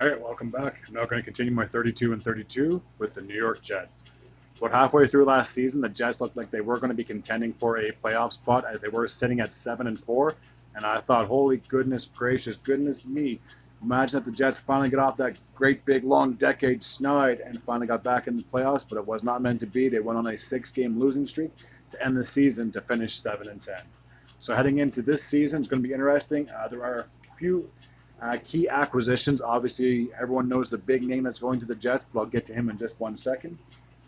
All right, welcome back. I'm now going to continue my 32 and 32 with the New York Jets. About halfway through last season, the Jets looked like they were going to be contending for a playoff spot as they were sitting at 7-4. And I thought, holy goodness gracious, goodness me. Imagine if the Jets finally got off that great big long decade snide and finally got back in the playoffs, but it was not meant to be. They went on a 6 game losing streak to end the season to finish 7-10. So heading into this season, it's going to be interesting. There are a few key acquisitions. Obviously, everyone knows the big name that's going to the Jets, but I'll get to him in just 1 second.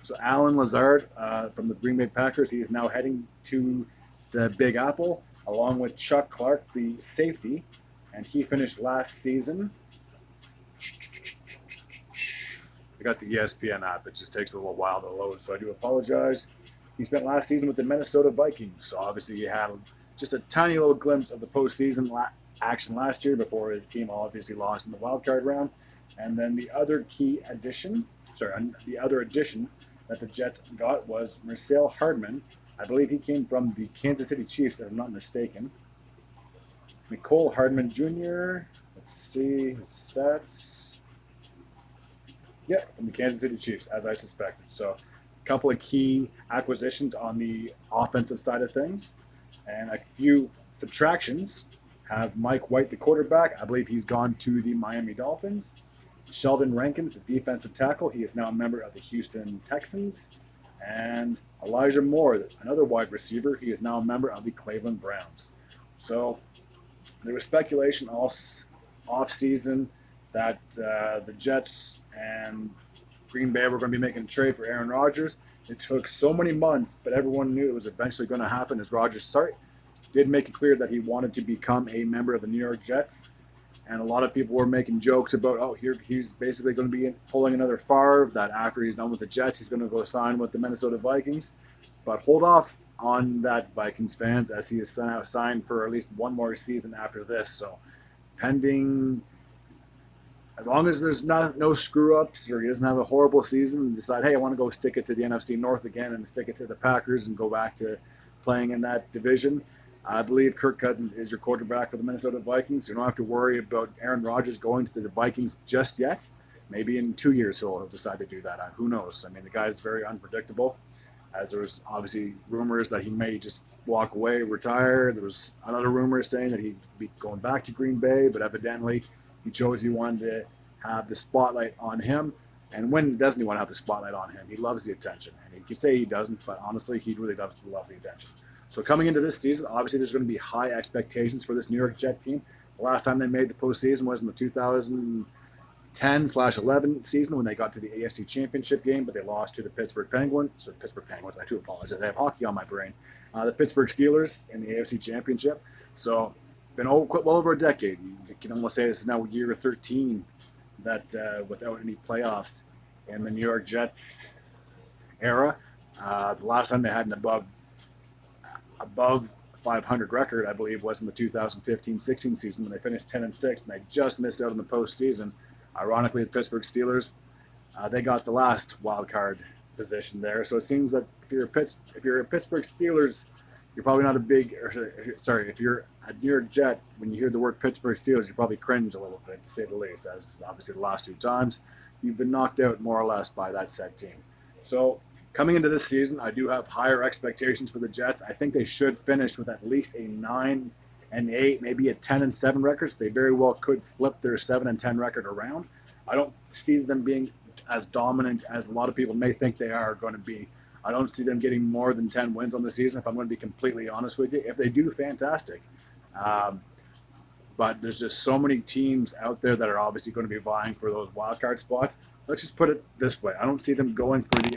So Alan Lazard from the Green Bay Packers, he is now heading to the Big Apple, along with Chuck Clark, the safety, and he finished last season. I got the ESPN app. It just takes a little while to load, so I do apologize. He spent last season with the Minnesota Vikings, so obviously he had just a tiny little glimpse of the postseason action last year before his team obviously lost in the wild card round. And then the other the other addition that the Jets got was Marcel Hardman. I believe he came from the Kansas City Chiefs, if I'm not mistaken. Nicole Hardman Jr. Let's see his stats. Yeah, from the Kansas City Chiefs, as I suspected. So, a couple of key acquisitions on the offensive side of things, and a few subtractions. Have Mike White, the quarterback. I believe he's gone to the Miami Dolphins. Sheldon Rankins, the defensive tackle. He is now a member of the Houston Texans. And Elijah Moore, another wide receiver. He is now a member of the Cleveland Browns. So there was speculation all off-season that the Jets and Green Bay were going to be making a trade for Aaron Rodgers. It took so many months, but everyone knew it was eventually going to happen as Rodgers did make it clear that he wanted to become a member of the New York Jets. And a lot of people were making jokes about, he's basically going to be pulling another Favre, that after he's done with the Jets, he's going to go sign with the Minnesota Vikings. But hold off on that, Vikings fans, as he is now signed for at least one more season after this. So pending, as long as there's no screw-ups or he doesn't have a horrible season and decide, hey, I want to go stick it to the NFC North again and stick it to the Packers and go back to playing in that division, I believe Kirk Cousins is your quarterback for the Minnesota Vikings. You don't have to worry about Aaron Rodgers going to the Vikings just yet. Maybe in 2 years he'll decide to do that. Who knows? I mean, the guy's very unpredictable, as there's obviously rumors that he may just walk away, retire. There was another rumor saying that he'd be going back to Green Bay, but evidently he wanted to have the spotlight on him. And when doesn't he want to have the spotlight on him? He loves the attention. And he can say he doesn't, but honestly, he really does love the attention. So coming into this season, obviously there's going to be high expectations for this New York Jet team. The last time they made the postseason was in the 2010/11 season when they got to the AFC Championship game, but they lost to the Pittsburgh Penguins. So Pittsburgh Penguins, I do apologize. I have hockey on my brain. The Pittsburgh Steelers in the AFC Championship. So been well over a decade. You can almost say this is now year 13 that without any playoffs in the New York Jets era. The last time they had an above 500 record, I believe, was in the 2015-16 season when they finished 10-6, and they just missed out in the postseason. Ironically, the Pittsburgh Steelers, they got the last wild card position there. So it seems that if you're a Pittsburgh Steelers, you're probably not if you're a New York Jet, when you hear the word Pittsburgh Steelers, you probably cringe a little bit, to say the least, as obviously the last 2 times you've been knocked out more or less by that said team. So coming into this season, I do have higher expectations for the Jets. I think they should finish with at least a 9-8, maybe a 10-7 record. So they very well could flip their 7-10 record around. I don't see them being as dominant as a lot of people may think they are going to be. I don't see them getting more than 10 wins on the season, if I'm going to be completely honest with you. If they do, fantastic. But there's just so many teams out there that are obviously going to be vying for those wild card spots. Let's just put it this way. I don't see them going for the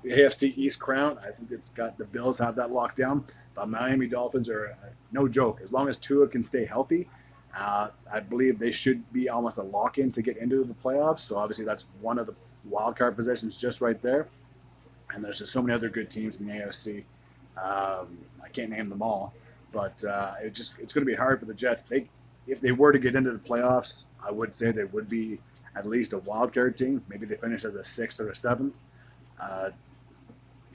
the AFC East crown. I think the Bills have that locked down. The Miami Dolphins are no joke. As long as Tua can stay healthy, I believe they should be almost a lock-in to get into the playoffs. So obviously that's one of the wild card positions just right there. And there's just so many other good teams in the AFC. I can't name them all, but it's going to be hard for the Jets. If they were to get into the playoffs, I would say they would be at least a wild card team. Maybe they finish as a 6th or a 7th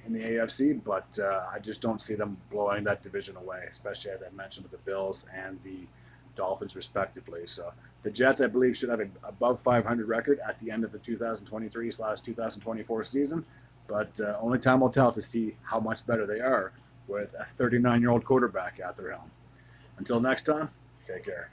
in the AFC, but I just don't see them blowing that division away, especially as I mentioned with the Bills and the Dolphins respectively. So The Jets, I believe, should have an above 500 record at the end of the 2023/2024 season, but only time will tell to see how much better they are with a 39-year-old quarterback at their helm. Until next time, take care.